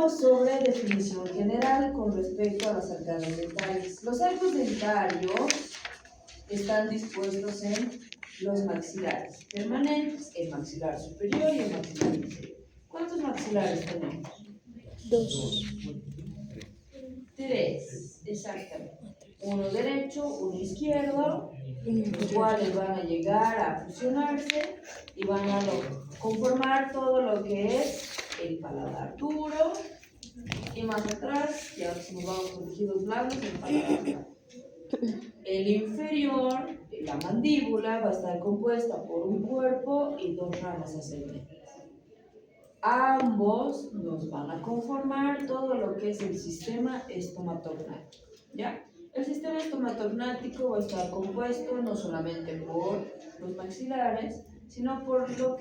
Hablemos sobre definición general con respecto a las arcadas dentarias. Los arcos dentarios están dispuestos en los maxilares permanentes, el maxilar superior y el maxilar inferior. ¿Cuántos maxilares tenemos? 2. 3, exactamente. Uno derecho, uno izquierdo, los cuales van a llegar a fusionarse y van a conformar todo lo que es el paladar duro, y más atrás, ya si nos vamos con tejidos blandos, el paladar blando. El inferior, la mandíbula, va a estar compuesta por un cuerpo y dos ramas ascendentes. Ambos nos van a conformar todo lo que es el sistema estomatognático, ¿ya? El sistema estomatognático va a estar compuesto no solamente por los maxilares, sino por todo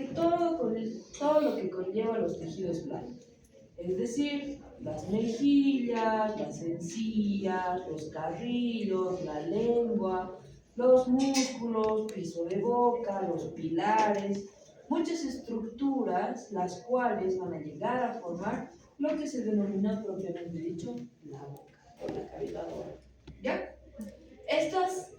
lo que conlleva los tejidos blandos. Es decir, las mejillas, las encías, los carrillos, la lengua, los músculos, piso de boca, los pilares, muchas estructuras las cuales van a llegar a formar lo que se denomina propiamente dicho la boca o la cavidad oral. ¿Ya? Estas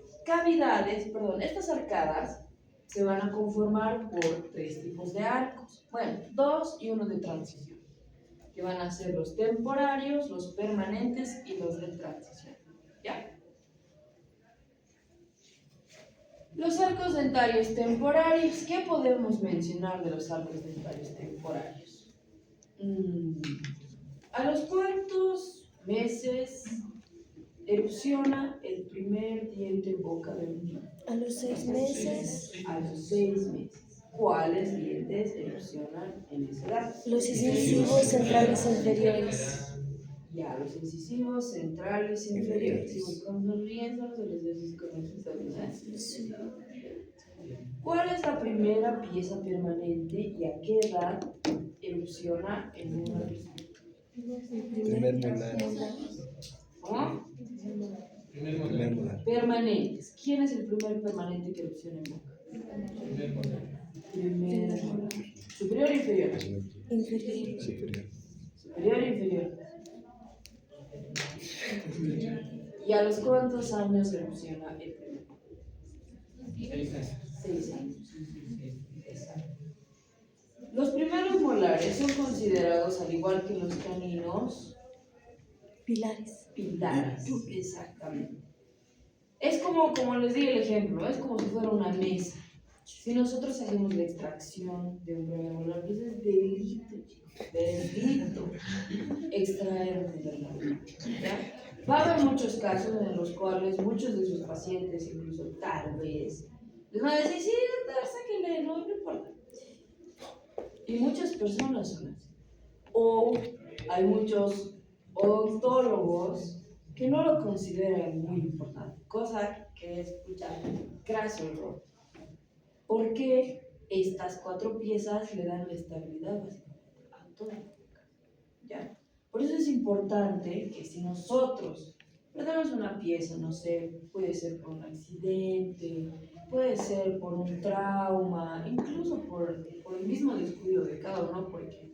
arcadas se van a conformar por 3 tipos de arcos. Bueno, 2 y uno de transición, que van a ser los temporarios, los permanentes y los de transición. ¿Ya? Los arcos dentarios temporarios. ¿Qué podemos mencionar de los arcos dentarios temporarios? A los cuantos meses erupciona el primer diente en boca de un niño. A los 6 meses. A los 6 meses. ¿Cuáles dientes erupcionan en esa edad? Los incisivos centrales inferiores. Ya, los incisivos centrales inferiores. Si voy sonriendo, se les dice con eso. ¿Cuál es la primera pieza permanente y a qué edad erupciona en una misma? Primer molar. ¿Cómo? Primer molar. Permanentes. ¿Quién es el primer permanente que erupciona en boca? Primer molar. ¿Superior o inferior? Inferior. Superior. Superior o inferior. ¿Y a los cuántos años erupciona el primer? 6 años. Exacto. Los primeros molares son considerados, al igual que los caninos, Pilares. pilares. Exactamente. Es como les di el ejemplo, es como si fuera una mesa. Si nosotros hacemos la extracción de un primer molar, pues es delito, chicos, delito extraer un primer molar. ¿Ya? Va a haber muchos casos en los cuales muchos de sus pacientes, incluso tal vez, les van a decir, sí, doctor, sáquenle, no importa. Y muchas personas son así. O hay muchos odontólogos que no lo consideran muy importante, cosa que es, graso error. Porque estas 4 piezas le dan la estabilidad básicamente a toda la boca. ¿Ya? Por eso es importante que si nosotros perdemos una pieza, no sé, puede ser por un accidente, puede ser por un trauma, incluso por el mismo descuido de cada uno, porque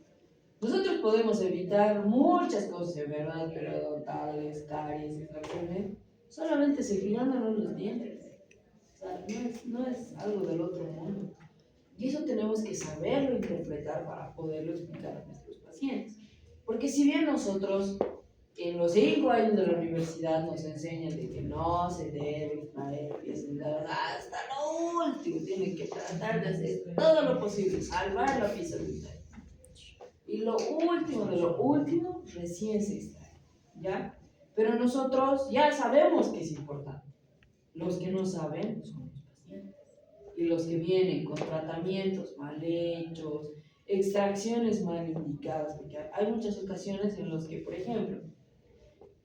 nosotros podemos evitar muchas cosas, ¿verdad? Periodontales, caries, extracciones, solamente cepillándonos los dientes. O sea, no es algo del otro mundo. Y eso tenemos que saberlo interpretar para poderlo explicar a nuestros pacientes. Porque si bien nosotros en los 5 años de la universidad nos enseñan de que no se debe extraer piezas dentales hasta lo último, tienen que tratar de hacer todo lo posible, salvar la pieza dental. Y lo último de lo último recién se extrae, ¿ya? Pero nosotros ya sabemos que es importante. Los que no saben son los pacientes. Y los que vienen con tratamientos mal hechos, extracciones mal indicadas, porque hay muchas ocasiones en las que, por ejemplo,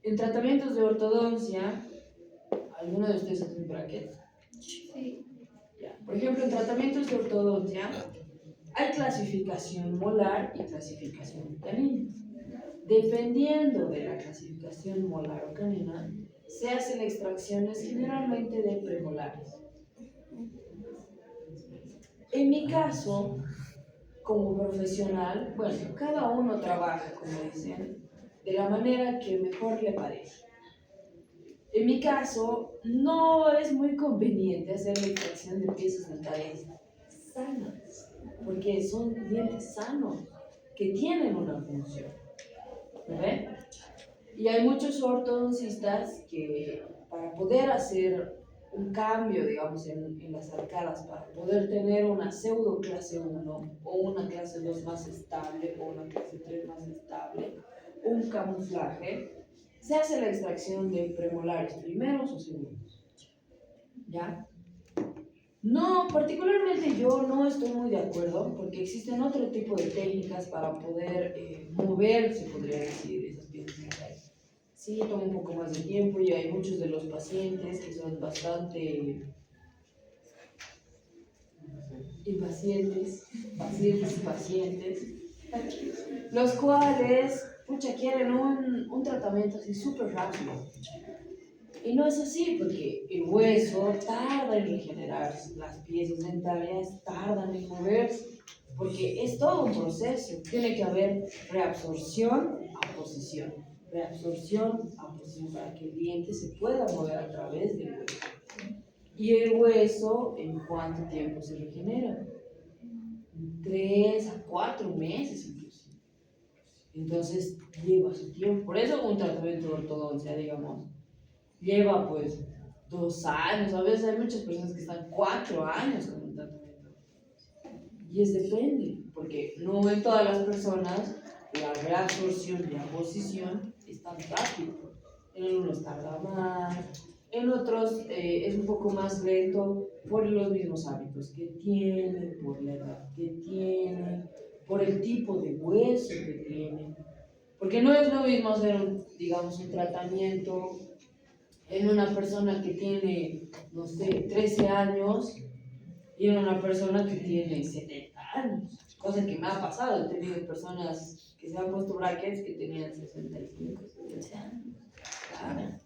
en tratamientos de ortodoncia, ¿alguno de ustedes hace un bracket? Sí. Ya. Por ejemplo, en tratamientos de ortodoncia hay clasificación molar y clasificación canina. Dependiendo de la clasificación molar o canina, se hacen extracciones generalmente de premolares. En mi caso, como profesional, bueno, cada uno trabaja, como dicen, de la manera que mejor le parece. En mi caso, no es muy conveniente hacer la extracción de piezas dentales sanas, porque son dientes sanos que tienen una función. ¿Ve? Y hay muchos ortodoncistas que para poder hacer un cambio, digamos, en las arcadas, para poder tener una pseudo clase 1 o una clase 2 más estable o una clase 3 más estable, un camuflaje, se hace la extracción de premolares primeros o segundos. ¿Ya? No, particularmente yo no estoy muy de acuerdo porque existen otro tipo de técnicas para poder mover, se podría decir, esas piezas dentales. Sí, toma un poco más de tiempo y hay muchos de los pacientes que son bastante impacientes, pacientes, los cuales, pucha, quieren un tratamiento así súper rápido. Y no es así, porque el hueso tarda en regenerarse, las piezas dentarias tardan en moverse, porque es todo un proceso. Tiene que haber reabsorción a posición, para que el diente se pueda mover a través del hueso. ¿Y el hueso en cuánto tiempo se regenera? 3 a 4 meses inclusive. Entonces lleva su tiempo. Por eso un tratamiento de ortodoncia, digamos, lleva pues 2 años, a veces hay muchas personas que están 4 años con un tratamiento. Y es depende, porque no en todas las personas la reabsorción y la posición es tan rápido. En unos tarda más, en otros es un poco más lento por los mismos hábitos que tienen, por la edad que tienen, por el tipo de hueso que tienen. Porque no es lo mismo hacer, digamos, un tratamiento en una persona que tiene, no sé, 13 años y en una persona que tiene 70 años. Cosa que me ha pasado. He tenido personas que se han puesto brackets que tenían 65, 70 años. Claro.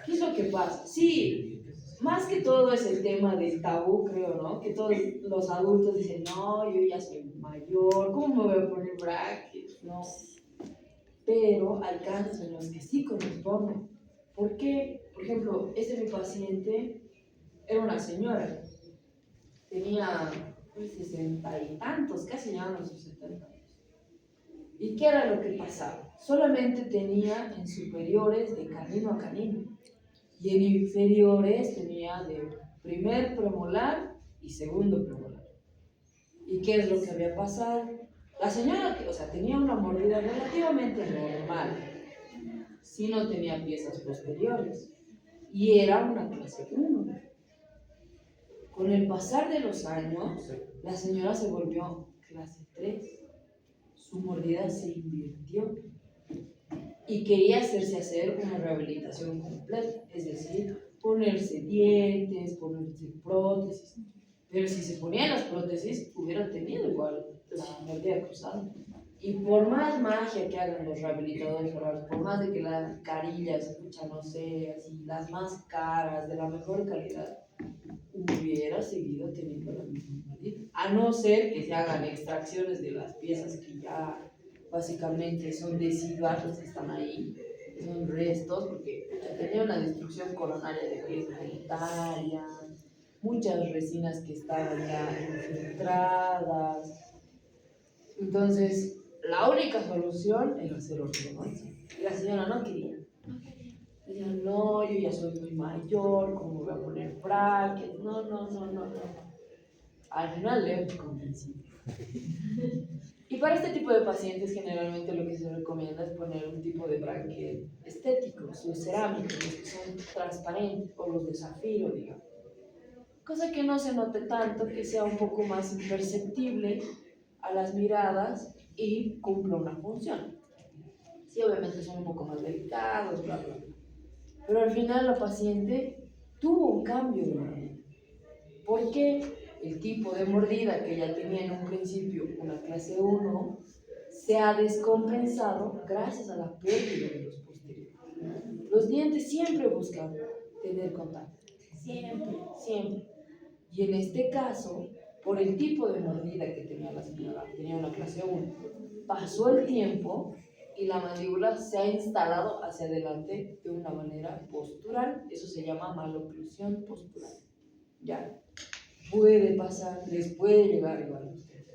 ¿Qué es lo que pasa? Sí, más que todo es el tema del tabú, creo, ¿no? Que todos los adultos dicen, no, yo ya soy mayor, ¿cómo me voy a poner brackets? No. Pero hay casos en los que sí corresponden. ¿Por qué? Por ejemplo, mi paciente era una señora, tenía 60 y tantos, casi llegaban a sus 70 años. ¿Y qué era lo que pasaba? Solamente tenía en superiores de canino a canino y en inferiores tenía de primer premolar y segundo premolar. ¿Y qué es lo que había pasado? La señora, o sea, tenía una mordida relativamente normal, si no tenía piezas posteriores y era una clase 1. Con el pasar de los años, la señora se volvió clase 3. Su mordida se invirtió y quería hacer una rehabilitación completa, es decir, ponerse dientes, ponerse prótesis. Pero si se ponían las prótesis, hubiera tenido igual la mordida cruzada. Y por más magia que hagan los rehabilitadores orales, por más de que la carilla se escucha, no sé, así, las más caras, de la mejor calidad, hubiera seguido teniendo la misma mordida. A no ser que se hagan extracciones de las piezas que ya básicamente son deciduas, que están ahí, son restos, porque tenía una destrucción coronaria de piezas dentarias, muchas resinas que estaban ya infiltradas. Entonces, la única solución era hacer ortodoncia. Y la señora no quería. Decía, no, yo ya soy muy mayor, ¿cómo voy a poner brackets? No. Al final le convencí. Y para este tipo de pacientes, generalmente lo que se recomienda es poner un tipo de bracket estético, los cerámicos, los que son transparentes, o los de zafiro, digamos. Cosa que no se note tanto, que sea un poco más imperceptible a las miradas y cumpla una función. Sí, obviamente son un poco más delicados, bla, bla, bla. Pero al final la paciente tuvo un cambio de mordida. Porque el tipo de mordida que ella tenía en un principio, una clase 1, se ha descompensado gracias a la pérdida de los posteriores. Los dientes siempre buscan tener contacto. Siempre. Y en este caso, por el tipo de mordida que tenía la señora, tenía una clase 1. Pasó el tiempo y la mandíbula se ha instalado hacia adelante de una manera postural. Eso se llama maloclusión postural. ¿Ya? Puede pasar, les puede llegar igual a ustedes.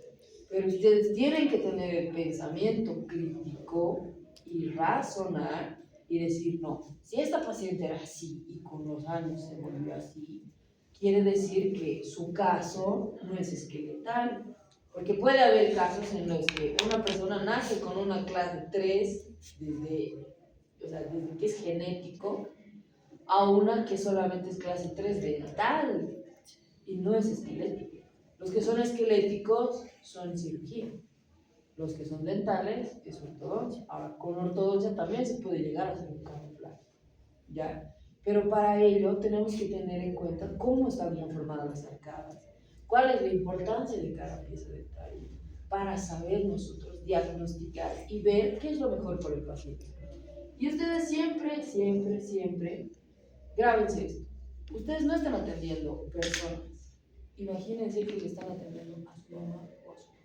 Pero ustedes tienen que tener el pensamiento crítico y razonar y decir, no, si esta paciente era así y con los años se volvió así, quiere decir que su caso no es esqueletal. Porque puede haber casos en los que una persona nace con una clase 3 desde que es genético, a una que solamente es clase 3 dental y no es esquelético. Los que son esqueléticos son cirugía. Los que son dentales es ortodoncia. Ahora, con ortodoncia también se puede llegar a hacer un camuflaje, ¿ya? Pero para ello tenemos que tener en cuenta cómo están conformadas las arcadas, cuál es la importancia de cada pieza dental, para saber nosotros diagnosticar y ver qué es lo mejor para el paciente. Y ustedes siempre, siempre, siempre, grábense esto. Ustedes no están atendiendo personas. Imagínense que le están atendiendo a su mamá o a su papá.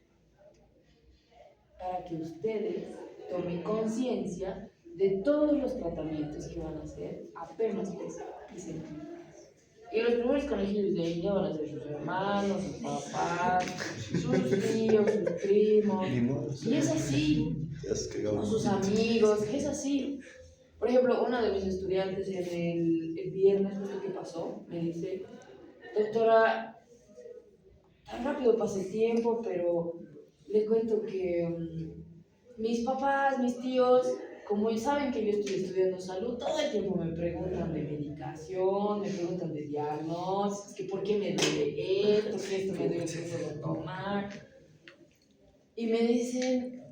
Para que ustedes tomen conciencia de todos los tratamientos que van a hacer apenas pisen químicas. Y los primeros conejillos de India van a ser sus hermanos, sus papás, sus tíos, sus primos. Y es así. Con sus amigos, es así. Por ejemplo, una de mis estudiantes el viernes, no sé qué pasó, me dice, doctora, tan rápido pasa el tiempo, pero le cuento que mis papás, mis tíos, como saben que yo estoy estudiando salud, todo el tiempo me preguntan de medicación, me preguntan de diagnósticos, que por qué me duele esto, que esto me duele, que puedo tomar. Y me dicen,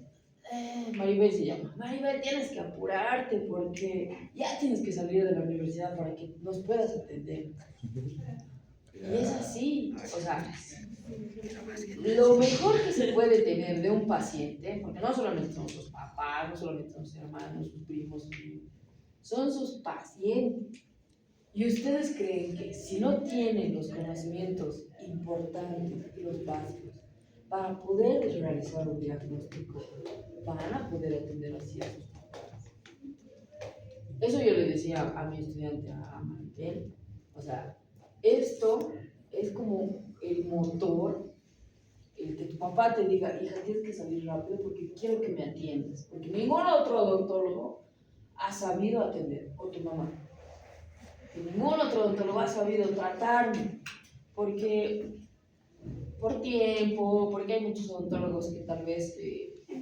Maribel se llama, Maribel, tienes que apurarte porque ya tienes que salir de la universidad para que nos puedas atender. Y es así, o sea, lo mejor que se puede tener de un paciente, porque no solamente son sus papás, no solamente son sus hermanos, sus primos, son sus pacientes. Y ustedes creen que si no tienen los conocimientos importantes y los básicos para poder realizar un diagnóstico, van a poder atender así a sus papás. Eso yo le decía a mi estudiante, a Maribel, o sea, esto es como el motor, el que tu papá te diga, hija, tienes que salir rápido porque quiero que me atiendas, porque ningún otro odontólogo ha sabido atender, o tu mamá, que ningún otro odontólogo ha sabido tratarme, porque por tiempo, porque hay muchos odontólogos que tal vez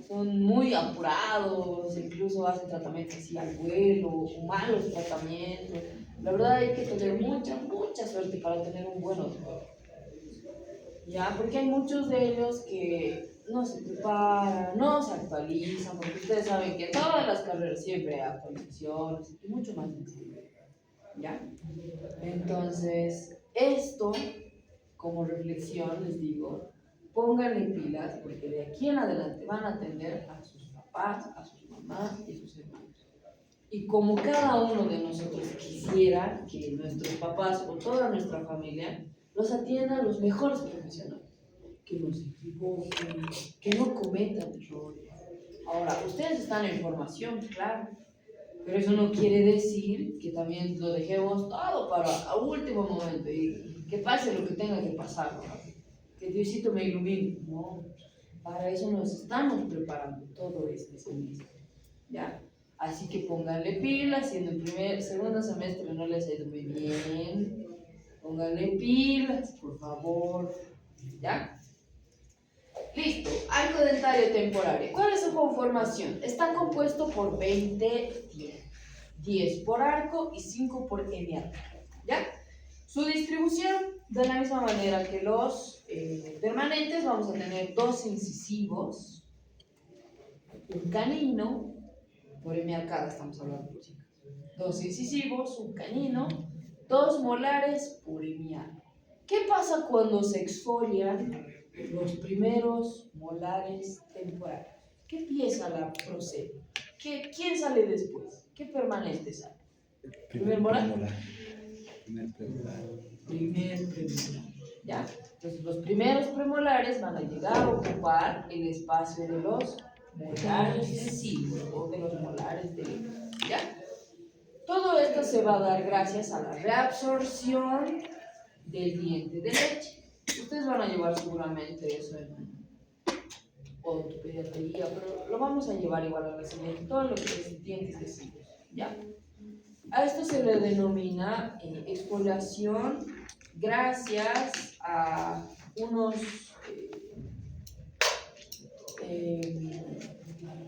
son muy apurados, incluso hacen tratamientos así al vuelo, o malos tratamientos. La verdad hay que tener mucha, mucha suerte para tener un buen odontólogo. ¿Ya? Porque hay muchos de ellos que no se preparan, no se actualizan, porque ustedes saben que en todas las carreras siempre hay actualizaciones y mucho más sencillo. ¿Ya? Entonces, esto, como reflexión, les digo, pónganle pilas, porque de aquí en adelante van a atender a sus papás, a sus mamás y a sus hermanos. Y como cada uno de nosotros quisiera que nuestros papás o toda nuestra familia los atiendan los mejores profesionales, que no se equivoquen, que no cometan errores. Ahora, ustedes están en formación, claro, pero eso no quiere decir que también lo dejemos todo para el último momento y que pase lo que tenga que pasar, ¿no? Que Diosito me ilumine. No, para eso nos estamos preparando todo este semestre, ¿ya? Así que pónganle pilas, si en el segundo semestre no les ha ido muy bien, pónganle pilas, por favor, ¿ya? Listo, arco dentario temporario. ¿Cuál es su conformación? Está compuesto por 20 dientes. 10 por arco y 5 por hemiarco, ¿ya? Su distribución, de la misma manera que los permanentes, vamos a tener 2 incisivos, un canino, por hemiarcada estamos hablando, chicas. 2 incisivos, un canino, 2 molares por hemiarco. ¿Qué pasa cuando se exfolian los primeros molares temporarios? ¿Qué pieza la procede? ¿Quién sale después? ¿Qué permanente sale? ¿Primer molar? Primer premolar. ¿ya? Entonces, los primeros premolares van a llegar a ocupar el espacio de los molares decisivos o de los molares de leche, ¿ya? Todo esto se va a dar gracias a la reabsorción del diente de leche. Ustedes van a llevar seguramente eso en odontopediatría, pero lo vamos a llevar igual a la siguiente, todo lo que es dientes decisivos, ¿ya? A esto se le denomina exfoliación gracias a unos,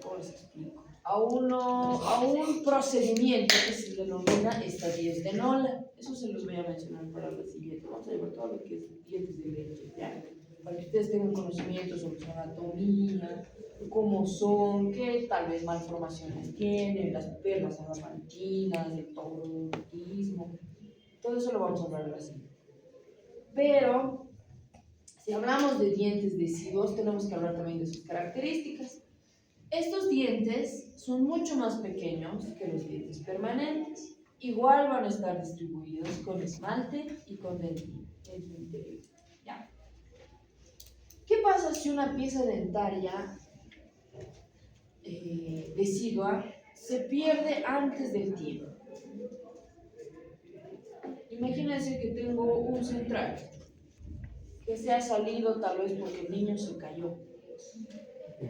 ¿cómo les explico? A un procedimiento que se denomina estadías de Nola. Eso se los voy a mencionar para la siguiente. Vamos a llevar todo lo que es dientes de leche, ¿ya? Para que ustedes tengan conocimiento sobre su anatomía, cómo son, qué tal vez malformaciones tienen, las perlas adamantinas, el tauromatismo. Todo eso lo vamos a hablar así. Pero, si hablamos de dientes deciduos, tenemos que hablar también de sus características. Estos dientes son mucho más pequeños que los dientes permanentes. Igual van a estar distribuidos con esmalte y con dentina en su interior. ¿Ya? ¿Qué pasa si una pieza dentaria decidua se pierde antes del tiempo? Imagínense que tengo un central que se ha salido tal vez porque el niño se cayó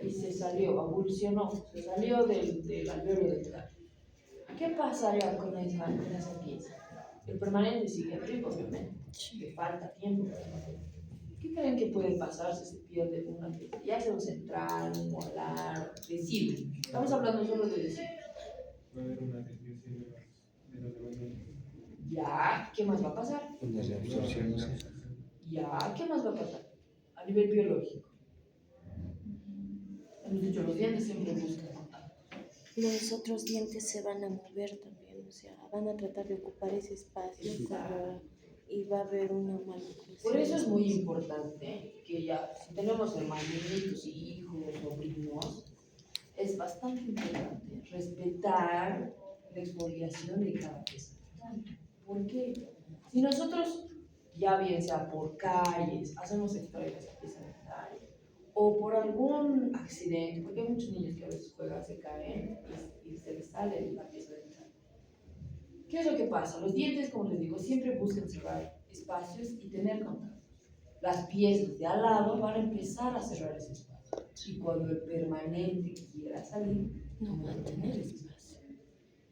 y se salió, evolucionó, se salió del alveolo dental. ¿Qué pasaría con esa pieza? El permanente sigue arriba, obviamente, le falta tiempo. ¿Qué creen que puede pasar si se pierde una pieza? Ya sea un central, un molar, deciduo. Estamos hablando solo de deciduos. Va a haber una desviación de los demás. Ya, ¿qué más va a pasar? Una reabsorción, no sé. Ya, ¿qué más va a pasar? A nivel biológico. Hemos dicho, los dientes siempre buscan contacto. Los otros dientes se van a mover también, o sea, van a tratar de ocupar ese espacio y va a haber una mala oclusión. Por eso es muy importante que ya, si tenemos hermanitos, hijos, sobrinos, es bastante importante respetar la exfoliación de cada pieza. ¿Por qué? Si nosotros, ya bien sea por calles, hacemos extraer esa pieza dentaria, o por algún accidente, porque hay muchos niños que a veces juegan, se caen y se les sale la pieza dentaria. ¿Qué es lo que pasa? Los dientes, como les digo, siempre buscan cerrar espacios y tener contacto. Las piezas de al lado van a empezar a cerrar ese espacio. Y cuando el permanente quiera salir, no va a tener ese espacio.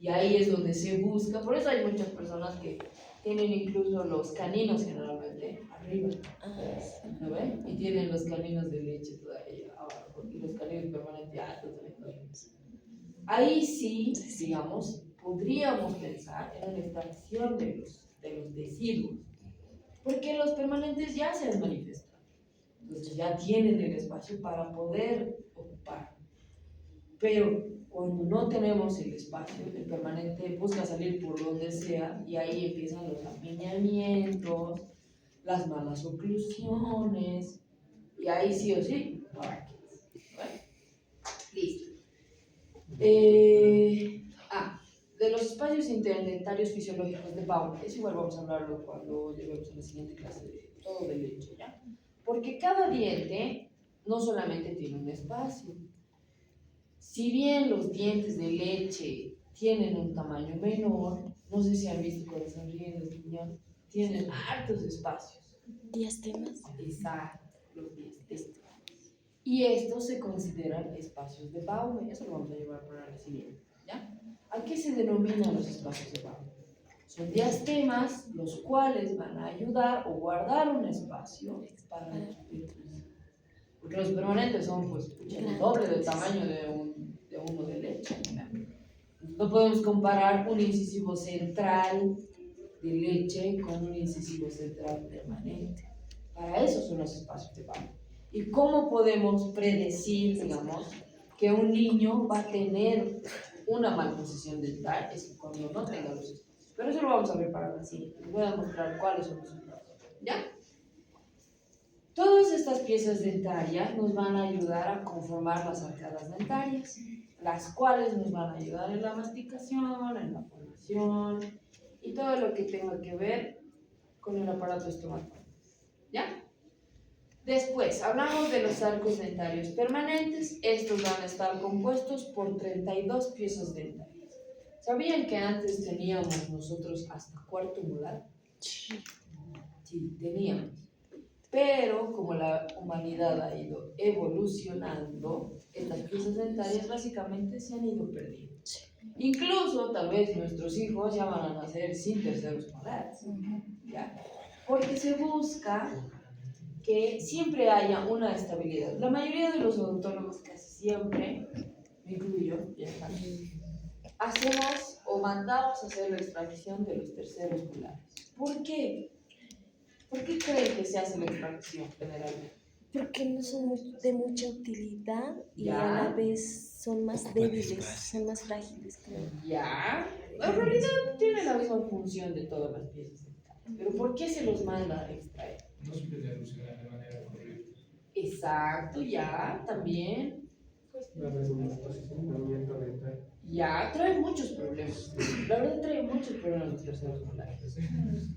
Y ahí es donde se busca. Por eso hay muchas personas que tienen incluso los caninos generalmente arriba. ¿No ven? Y tienen los caninos de leche todavía abajo. Y los caninos permanentes ya totalmente. Ahí sí, digamos, podríamos pensar en una extracción de los residuos, porque los permanentes ya se han manifestado, entonces ya tienen el espacio para poder ocupar. Pero cuando no tenemos el espacio, el permanente busca salir por donde sea y ahí empiezan los apiñamientos, las malas oclusiones, y ahí sí o sí, ¿vale? Listo. De los espacios interdentarios fisiológicos de Baum, eso igual vamos a hablarlo cuando lleguemos a la siguiente clase de todo de leche, ¿ya? Porque cada diente no solamente tiene un espacio. Si bien los dientes de leche tienen un tamaño menor, no sé si han visto cuando sonríen los niños, tienen hartos espacios. ¿Diastemas? Exacto, los diastemas. Y estos se consideran espacios de Baum, eso lo vamos a llevar para la siguiente, ¿ya? ¿A qué se denominan los espacios de Baum? Son diastemas los cuales van a ayudar o guardar un espacio para los permanentes. Porque los permanentes son pues el doble del tamaño de uno de leche. No podemos comparar un incisivo central de leche con un incisivo central permanente. Para eso son los espacios de Baum. ¿Y cómo podemos predecir, digamos, que un niño va a tener una malposición dental? Es cuando no tenga los espacios. Pero eso lo vamos a ver para la siguiente. Les voy a mostrar cuáles son los espacios. ¿Ya? Todas estas piezas dentarias nos van a ayudar a conformar las arcadas dentarias, las cuales nos van a ayudar en la masticación, en la formación y todo lo que tenga que ver con el aparato estomacal. ¿Ya? Después, hablamos de los arcos dentarios permanentes. Estos van a estar compuestos por 32 piezas dentarias. ¿Sabían que antes teníamos nosotros hasta cuarto molar? Sí. Sí, teníamos. Pero como la humanidad ha ido evolucionando, estas piezas dentarias básicamente se han ido perdiendo. Sí. Incluso tal vez nuestros hijos ya van a nacer sin terceros molares, ¿ya? Porque se busca que siempre haya una estabilidad. La mayoría de los odontólogos, casi siempre, me incluyo, ya está, hacemos o mandamos a hacer la extracción de los terceros molares. ¿Por qué? ¿Por qué creen que se hace la extracción generalmente? Porque no son de mucha utilidad y Ya. a la vez son más débiles, son más frágiles, creo. Ya, en realidad tiene la misma función de todas las piezas dentales. Pero ¿por qué se los manda a extraer? No suele evolucionar de manera correcta. Exacto, ya, también. La posicionamiento dental. Ya, trae muchos problemas. La verdad trae muchos problemas los terceros molares.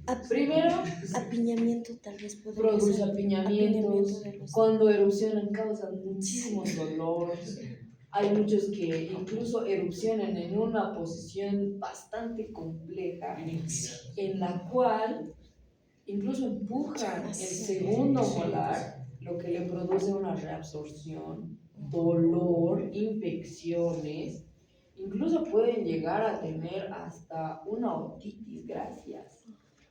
Ap- Primero, Apiñamiento tal vez podría produce ser. apiñamientos. De los... Cuando erupcionan causan muchísimos dolores. Hay muchos que incluso erupcionan en una posición bastante compleja, en la cual incluso empujan el segundo molar, lo que le produce una reabsorción, dolor, infecciones, incluso pueden llegar a tener hasta una otitis gracias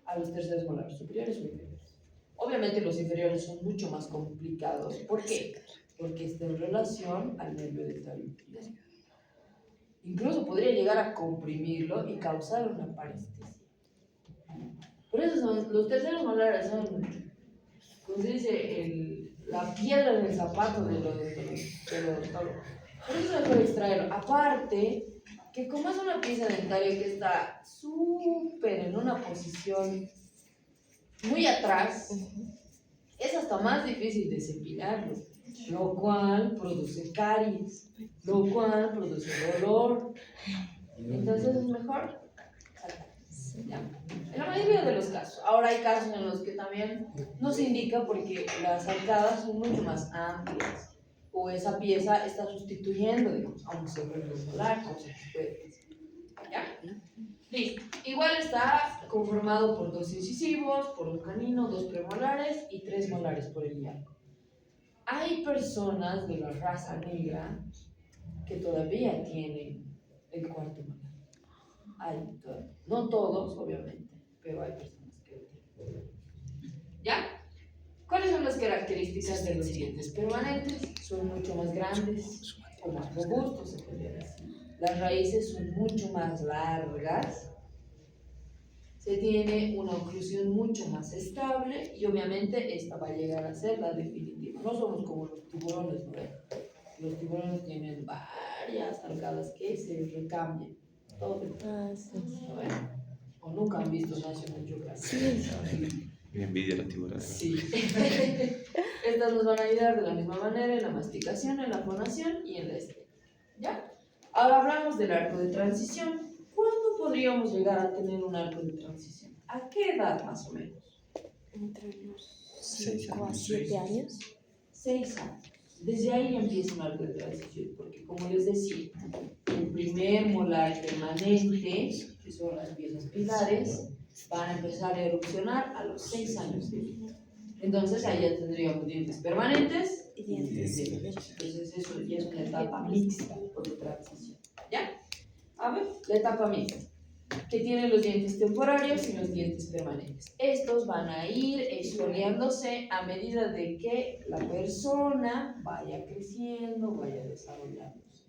a los terceros molares, superiores o inferiores. Obviamente los inferiores son mucho más complicados. ¿Por qué? Porque está en relación al nervio dentario inferior. Incluso podría llegar a comprimirlo y causar una parestesia. Por eso los terceros molares son, como se dice, la piedra en el zapato del odontólogo. Por eso se puede extraerlo. Aparte, que como es una pieza dentaria que está súper en una posición muy atrás, es hasta más difícil de cepillarlo, lo cual produce caries, lo cual produce dolor. Entonces es mejor sacar. ¿Ya? En la mayoría de los casos. Ahora hay casos en los que también no se indica porque las arcadas son mucho más amplias o esa pieza está sustituyendo, digamos, a un cerebro solar, cosa que puede pasar. ¿Ya? Listo. Igual está conformado por 2 incisivos, por un canino, 2 premolares y 3 molares por el arco. Hay personas de la raza negra que todavía tienen el cuarto molar. No todos, obviamente, pero hay personas que lo tienen. ¿Ya? ¿Cuáles son las características de los dientes permanentes? Son mucho más grandes o más robustos, se podría decir. Las raíces son mucho más largas. Se tiene una oclusión mucho más estable y obviamente esta va a llegar a ser la definitiva. No somos como los tiburones, ¿no? Los tiburones tienen varias arcadas que se recambian. Todo el tiempo. Sí. ¿No ven? O nunca han visto National Geographic. Sí. Me envidia los tiburones. Sí. Estas nos van a ayudar de la misma manera en la masticación, en la fonación y en la estética. ¿Ya? Ahora hablamos del arco de transición. ¿Cuándo podríamos llegar a tener un arco de transición? ¿A qué edad más o menos? Entre los 5 a 7 años. 6 años. Desde ahí empieza un arco de transición, porque como les decía, el primer molar permanente, que son las piezas pilares, van a empezar a erupcionar a los 6 años de vida. Entonces ahí ya tendríamos dientes permanentes Y dientes. Entonces eso ya es una etapa mixta o de transición. ¿Ya? A ver, la etapa mixta, que tiene los dientes temporarios y los dientes permanentes. Estos van a ir exfoliándose a medida de que la persona vaya creciendo, vaya desarrollándose.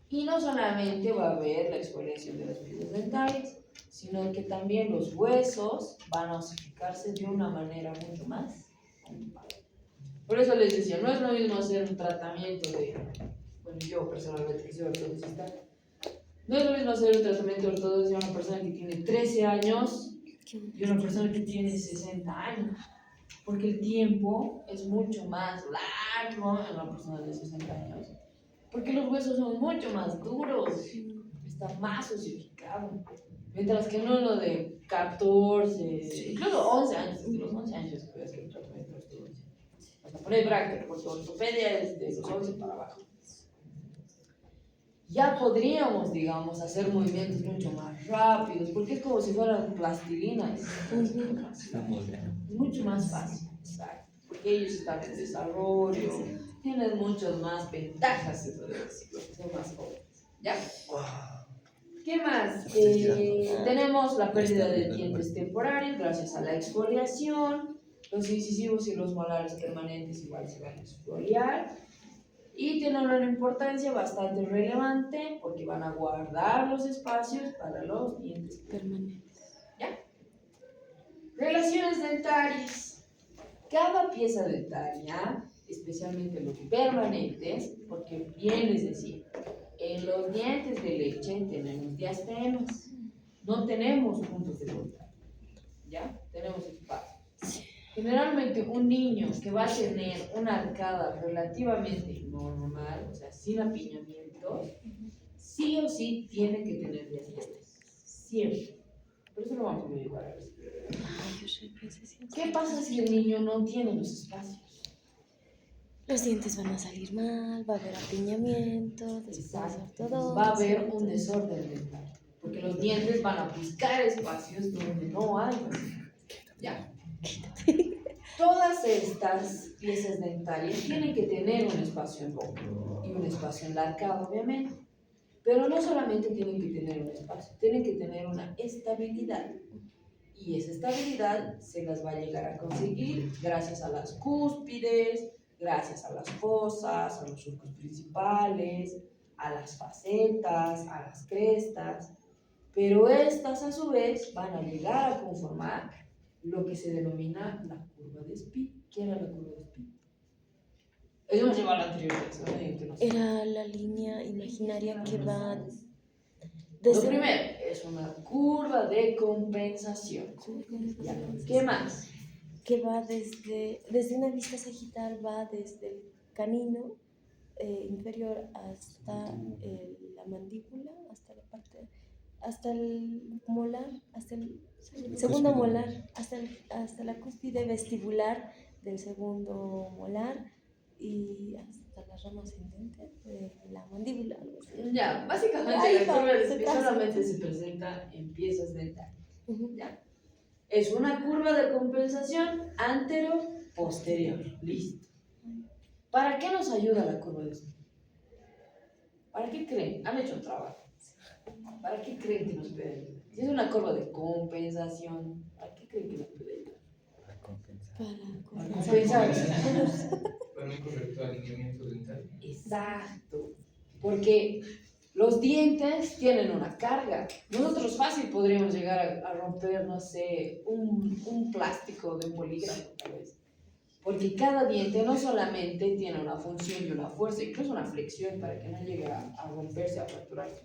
Y no solamente va a haber la exfoliación de las piezas dentales, sino que también los huesos van a osificarse de una manera mucho más compacta. Por eso les decía, no es lo mismo hacer un tratamiento de, bueno, yo personalmente que soy ortodoncista, no es lo mismo hacer un tratamiento de ortodoncia a una persona que tiene 13 años y una persona que tiene 60 años, porque el tiempo es mucho más largo en una persona de 60 años, porque los huesos son mucho más duros, está más osificado, mientras que no lo de 14, incluso 11 años, desde los 11 años se puede hacer un tratamiento No hay bracket, porque ortopedia es de los 11 para abajo. Ya podríamos, digamos, hacer movimientos mucho más rápidos, porque es como si fueran plastilinas. Es mucho más fácil, exacto, porque ellos están en desarrollo, tienen muchas más ventajas, se puede decir, porque son más jóvenes. ¿Ya? ¿Qué más? Tenemos la pérdida de dientes temporarios gracias a la exfoliación. Los incisivos y los molares permanentes igual se van a exfoliar. Y tienen una importancia bastante relevante porque van a guardar los espacios para los dientes Permanentes. ¿Ya? Relaciones dentarias. Cada pieza dentaria, especialmente los permanentes, porque bien les decía, en los dientes de leche tenemos diastemas, no tenemos puntos de contacto, ¿ya? Tenemos espacio. Generalmente un niño que va a tener una arcada relativamente normal, o sea, sin apiñamientos, sí o sí tiene que tener diastemas, siempre. Por eso lo vamos a averiguar a ver. ¿Qué pasa si el niño no tiene los espacios? Los dientes van a salir mal, va a haber apiñamiento, después Exacto. ortodoncia. Va a haber un desorden dental, porque los dientes van a buscar espacios donde no hay. ¿Ya? Todas estas piezas dentarias tienen que tener un espacio en boca y un espacio en la arcada, obviamente. Pero no solamente tienen que tener un espacio, tienen que tener una estabilidad. Y esa estabilidad se las va a llegar a conseguir gracias a las cúspides, gracias a las fosas, a los surcos principales, a las facetas, a las crestas. Pero estas a su vez van a llegar a conformar lo que se denomina la curva de Spee. ¿Qué era la curva de Spee? Eso nos lleva a la anterior vez. Era la línea imaginaria que va Lo desde... primero es una curva de compensación. ¿Ya? ¿Qué más? Que va desde una vista sagital, va desde el canino inferior hasta la mandíbula, hasta el molar, hasta el segundo molar, hasta la cúspide vestibular del segundo molar y hasta la rama ascendente de la mandíbula. Algo así. Ya, básicamente Ahí la va, curva de se Spee traza. solamente se presenta en piezas dentarias. Ujú. ¿Ya? Es una curva de compensación antero-posterior. Listo. ¿Para qué nos ayuda la curva de Spee? ¿Para qué creen? Han hecho trabajo. ¿Para qué creen que nos puede ayudar? Si es una curva de compensación, ¿para qué creen que nos puede ayudar? Para Para compensar. compensar. Para un correcto alineamiento dental. Exacto. Porque los dientes tienen una carga. Nosotros fácil podríamos llegar a romper, no sé, un plástico de un bolígrafo, tal vez. Porque cada diente no solamente tiene una función y una fuerza, incluso una flexión para que no llegue a romperse, a fracturarse.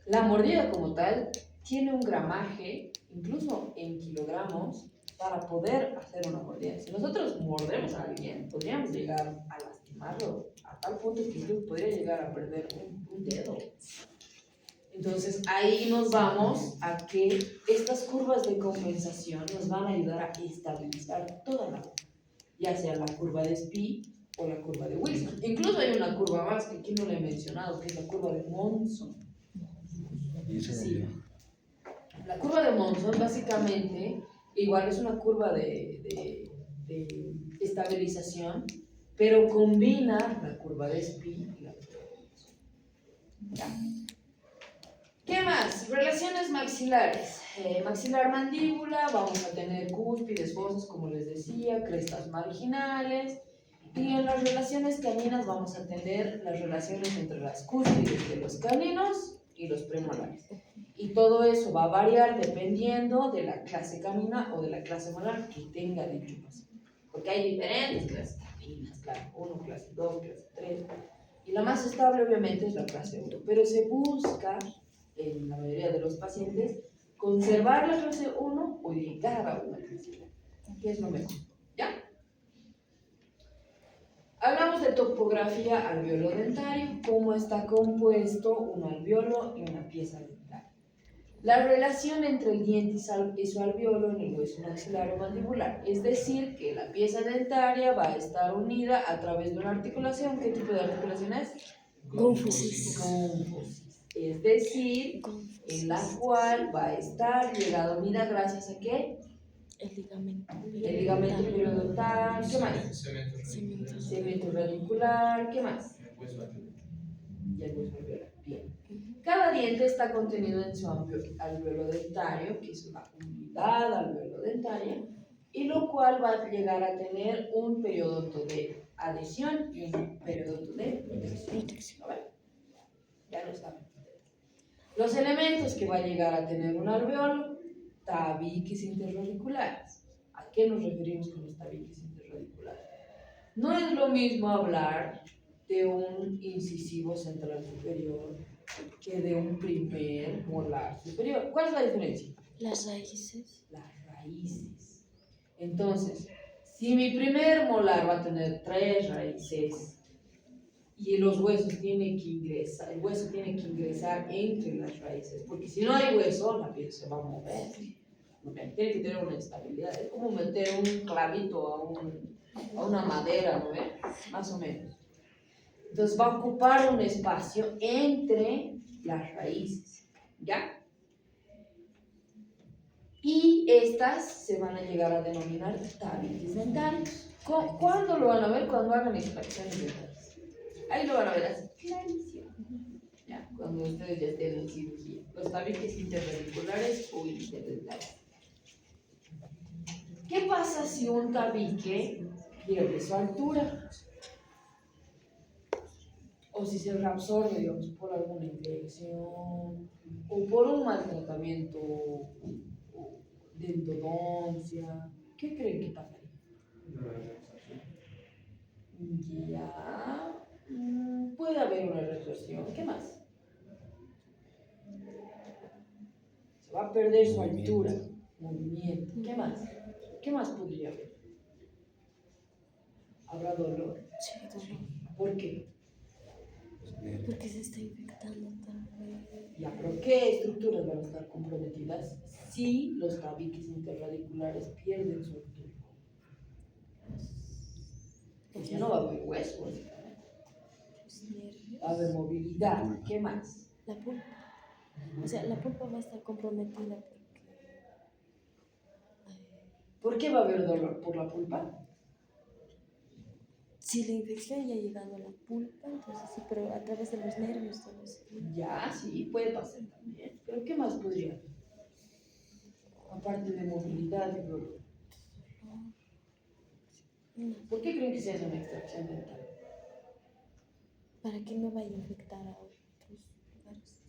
La mordida como tal tiene un gramaje, incluso en kilogramos, para poder hacer una mordida. Si nosotros mordemos a alguien, podríamos llegar a lastimarlo a tal punto que incluso podría llegar a perder un dedo. Entonces ahí nos vamos a que estas curvas de compensación nos van a ayudar a estabilizar toda la boca, ya sea la curva de Spee o la curva de Wilson. Incluso hay una curva más que aquí no le he mencionado, que es la curva de Monson. Sí. La curva de Monson básicamente igual es una curva de estabilización, pero combina la curva de Spee y la curva de Monson. ¿Ya? ¿Qué más? Relaciones maxilares. Maxilar mandíbula, vamos a tener cúspides, fosas, como les decía, crestas marginales. Y en las relaciones caninas vamos a tener las relaciones entre las cúspides de los caninos y los premolares. Y todo eso va a variar dependiendo de la clase canina o de la clase molar que tenga dicho paciente. Porque hay diferentes clases caninas, clase 1, clase 2, clase 3. Y la más estable obviamente es la clase 1. Pero se busca, en la mayoría de los pacientes, conservar la clase 1 o llegar a una clase 1. ¿Qué es lo mejor? ¿Ya? Hablamos de topografía alveolo-dentario, cómo está compuesto un alveolo y una pieza dentaria. La relación entre el diente y su alveolo en el hueso maxilar o mandibular, es decir, que la pieza dentaria va a estar unida a través de una articulación. ¿Qué tipo de articulación es? Gónfosis. Gónfosis. Es decir, en la cual va a estar llegada unida gracias a ¿qué? El ligamento El ligamento periodontal, ¿qué más? Cemento. Cemento radicular, ¿qué más? Y el hueso alveolar. Bien. Cada diente está contenido en su alveolo dentario, que es una unidad alveolo-dentaria, y lo cual va a llegar a tener un periodonto de adhesión y un periodonto de protección. ¿Vale? Ya lo saben. Los elementos que va a llegar a tener un alveolo: tabiques interradiculares. ¿A qué nos referimos con los tabiques interradiculares? No es lo mismo hablar de un incisivo central superior que de un primer molar superior. ¿Cuál es la diferencia? Las raíces. Las raíces. Entonces, si mi primer molar va a tener 3 raíces y los huesos tienen que ingresar, el hueso tiene que ingresar entre las raíces, porque si no hay hueso, la piel se va a mover. Tiene que tener una estabilidad. Es como meter un clavito a una madera, ¿no ves? Más o menos. Entonces va a ocupar un espacio entre las raíces, ¿ya? Y estas se van a llegar a denominar tabiques dentarios. ¿Cuándo lo van a ver? Cuando hagan extracciones dentales. Ahí lo van a ver así, clarísimo. ¿Ya? Cuando ustedes ya estén en cirugía. Los tabiques interradiculares o interdentarios. ¿Qué pasa si un tabique pierde su altura? O si se reabsorbe, digamos, por alguna infección o por un mal tratamiento de endodoncia. ¿Qué creen que pasaría? Ya, puede haber una resorción. ¿Qué más? Se va a perder su altura, movimiento. ¿Qué más? ¿Qué más podría haber? ¿Habrá dolor? Sí, dolor. ¿Por qué? Porque se está infectando también. Ya, pero ¿qué estructuras van a estar comprometidas si los tabiques interradiculares pierden su altura? Pues ya no va a haber hueso, básicamente. Los nervios. Va a haber movilidad. ¿Qué más? La pulpa. O sea, la pulpa va a estar comprometida porque... ¿Por qué va a haber dolor? ¿Por la pulpa? si la infección ya ha llegado a la pulpa, entonces sí, pero a través de los nervios todo eso. Ya, sí, puede pasar también. ¿Pero qué más podría haber? Aparte de movilidad y dolor. ¿Por qué creen que se hace una extracción dental? Para que no vaya a infectar a otros lugares.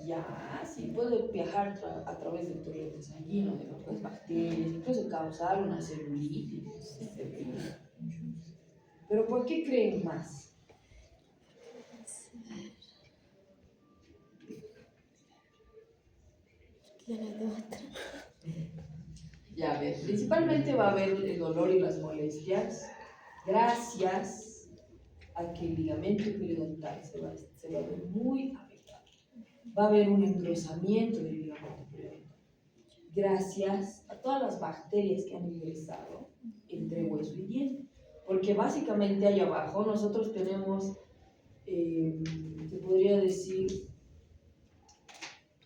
Ya, sí, puede viajar a través del torrente sanguíneo de otras bacterias, incluso causar una celulitis. Pero ¿por qué creen más? Ya no hay de otra. Ya, a ver, principalmente va a haber el dolor y las molestias gracias a que el ligamento periodontal se va a ver muy afectado. Va a haber un engrosamiento del ligamento periodontal gracias a todas las bacterias que han ingresado entre hueso y diente. Porque básicamente allá abajo nosotros tenemos, se podría decir,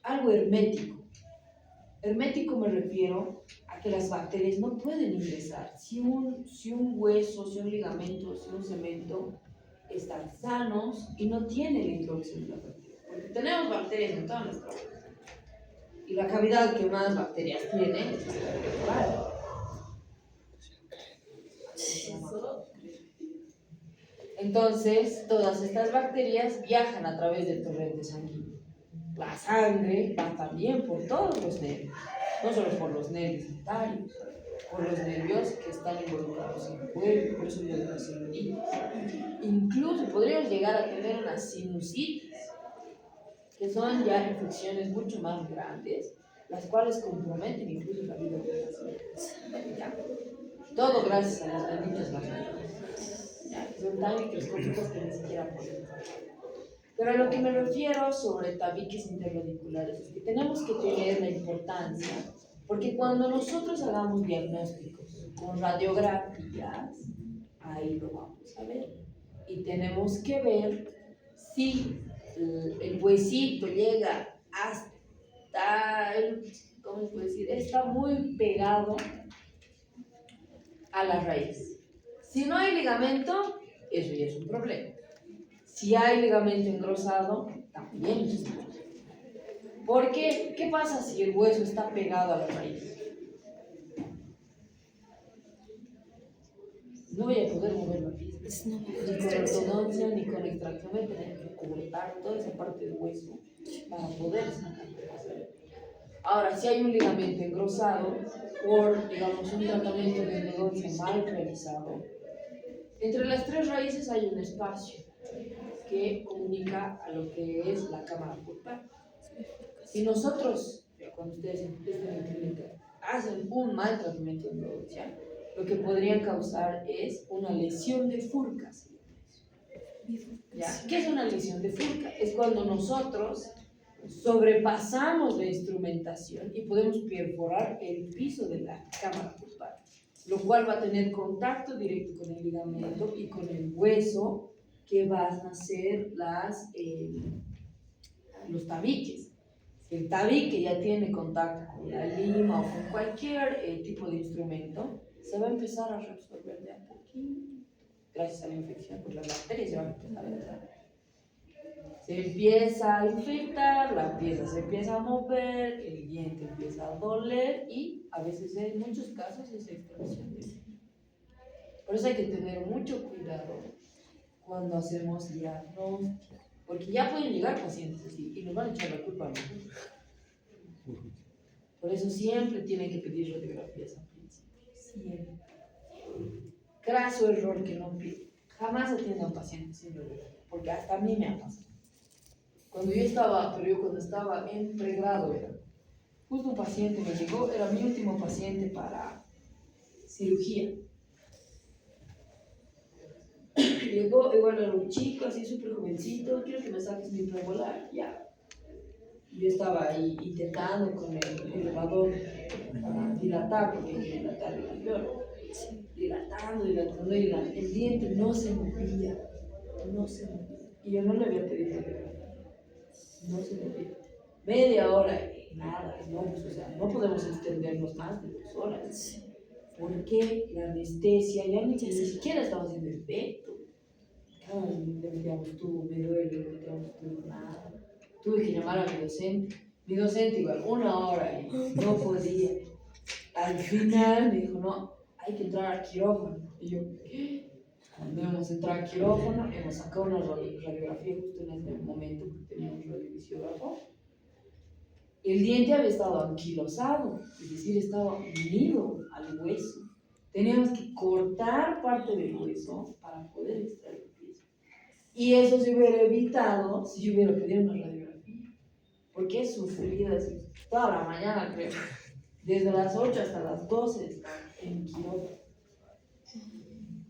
algo hermético. Hermético me refiero a que las bacterias no pueden ingresar. Si un hueso, si un ligamento, si un cemento están sanos y no tienen la introducción de las bacterias. Porque tenemos bacterias en toda nuestra boca. Y la cavidad que más bacterias tiene es la cavidad. Entonces, todas estas bacterias viajan a través del torrente sanguíneo. La sangre va también por todos los nervios, no solo por los nervios dentarios, por los nervios que están involucrados en el cuerpo, por eso viene la sinusitis. Incluso podríamos llegar a tener una sinusitis, que son ya infecciones mucho más grandes, las cuales comprometen incluso la vida de las personas. Todo gracias a las benditas bacterias. Son tan microscópicas que ni siquiera podemos ver. Pero a lo que me refiero sobre tabiques interradiculares es que tenemos que tener la importancia, porque cuando nosotros hagamos diagnósticos con radiografías, ahí lo vamos a ver. Y tenemos que ver si el huesito llega hasta ¿cómo se puede decir? Está muy pegado a la raíz. Si no hay ligamento, eso ya es un problema. Si hay ligamento engrosado, también es un problema. ¿Por qué? ¿Qué pasa si el hueso está pegado a la raíz? No voy a poder mover la pieza. Ni con ortodoncia, ni con extracción, voy a tener que cortar toda esa parte del hueso para poder sacar. Ahora, si hay un ligamento engrosado por, digamos, un tratamiento de endodoncia mal realizado, entre las tres raíces hay un espacio que comunica a lo que es la cámara pulpar. Si nosotros, cuando ustedes estén en clínica, hacen un mal tratamiento de endodoncia, lo que podrían causar es una lesión de Furcas. ¿Ya? ¿Qué es una lesión de Furca? Es cuando nosotros sobrepasamos la instrumentación y podemos perforar el piso de la cámara pulpar, lo cual va a tener contacto directo con el ligamento y con el hueso que van a ser los tabiques. Si el tabique ya tiene contacto con la lima o con cualquier tipo de instrumento, se va a empezar a reabsorber de a poquito, gracias a la infección, pues las bacterias se van a empezar a entrar. Se empieza a infectar, la pieza se empieza a mover, el diente empieza a doler y a veces en muchos casos es extracción de diente. Por eso hay que tener mucho cuidado cuando hacemos diagnósticos, porque ya pueden llegar pacientes así y nos van a echar la culpa a nosotros. Por eso siempre tienen que pedir radiografías al principio, siempre. Craso error que no pide. Jamás atiendan pacientes sin radiografía, porque hasta a mí me ha pasado. Cuando estaba en pregrado, justo un paciente me llegó, era mi último paciente para cirugía. Llegó, igual era un chico, así súper jovencito, quiero que me saques mi premolar, ya. Yo estaba ahí intentando con el elevador para dilatar, porque hay que dilatar el alveolo. Dilatando, y el diente no se movía. Y yo no le había pedido radiografía. No se movía. Media hora, nada, no, pues, o sea, no podemos extendernos más de 2 horas. Porque la anestesia ya ni siquiera estaba haciendo efecto. Le metíamos tubo, me duele, le metíamos tubo, nada. Tuve que llamar a mi docente. Mi docente igual, 1 hora y no podía. Al final me dijo, no, hay que entrar al quirófano. Y yo, ¿qué? Cuando hemos entrado al quirófano, hemos sacado una radiografía justo en ese momento, porque teníamos radiovisiógrafo. El diente había estado anquilosado, es decir, estaba unido al hueso. Teníamos que cortar parte del hueso para poder extraer el pieza. Y eso se hubiera evitado si yo hubiera pedido una radiografía. Porque he sufrido así toda la mañana, creo. Desde las 8 hasta las 12 estaba en quirófano.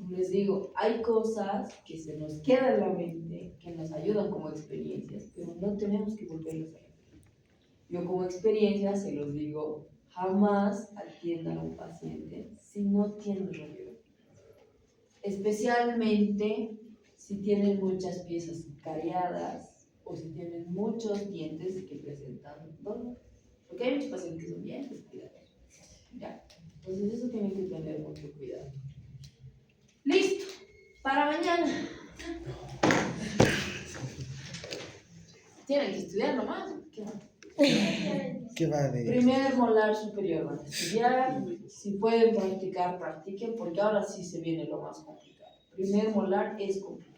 Les digo, hay cosas que se nos quedan en la mente, que nos ayudan como experiencias, pero no tenemos que volverlas a repetir. Yo como experiencia se los digo, jamás atiendan a un paciente si no tienen radiografía. Especialmente si tienen muchas piezas cariadas o si tienen muchos dientes que presentan dolor. Porque hay muchos pacientes que son bien descuidados. ¿Ya? Entonces eso tienen que tener mucho cuidado. Listo, para mañana. Tienen que estudiar nomás. ¿Qué va de Primer molar superior van a estudiar. Si pueden practicar, practiquen, porque ahora sí se viene lo más complicado. Primer molar es complicado.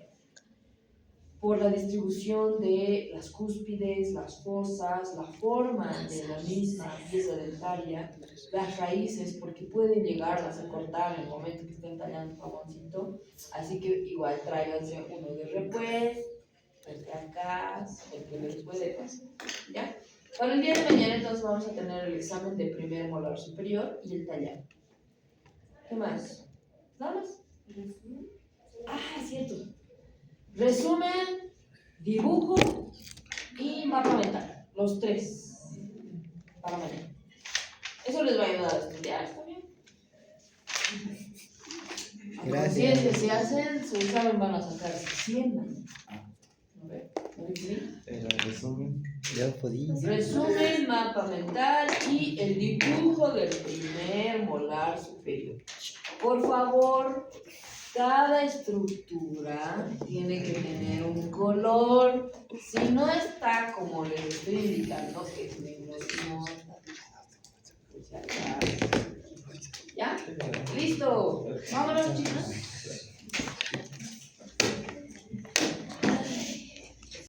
Por la distribución de las cúspides, las fosas, la forma de la misma pieza dentaria, las raíces, porque pueden llegarlas a cortar en el momento que estén tallando un jamoncito. Así que igual tráiganse uno de repuesto, el de acá, el que les puede pasar. ¿Ya? Para el día de mañana entonces vamos a tener el examen de primer molar superior y el tallado. ¿Qué más? ¿Nada más? Ah, es cierto. Resumen dibujo y mapa mental. Los tres. Para mañana. Eso les va a ayudar a estudiar, ¿está bien? A Gracias. conciencia, si hacen su examen van a sacar 100 mañana. A ver, ¿lo vi? Pero en resumen, ya podí. Resumen, mapa mental y el dibujo del primer molar superior. Por favor, cada estructura tiene que tener un color. Si no está como les estoy indicando, que es negro, no está. Pues ya está. ¿Ya? ¡Listo! Vámonos, chicos.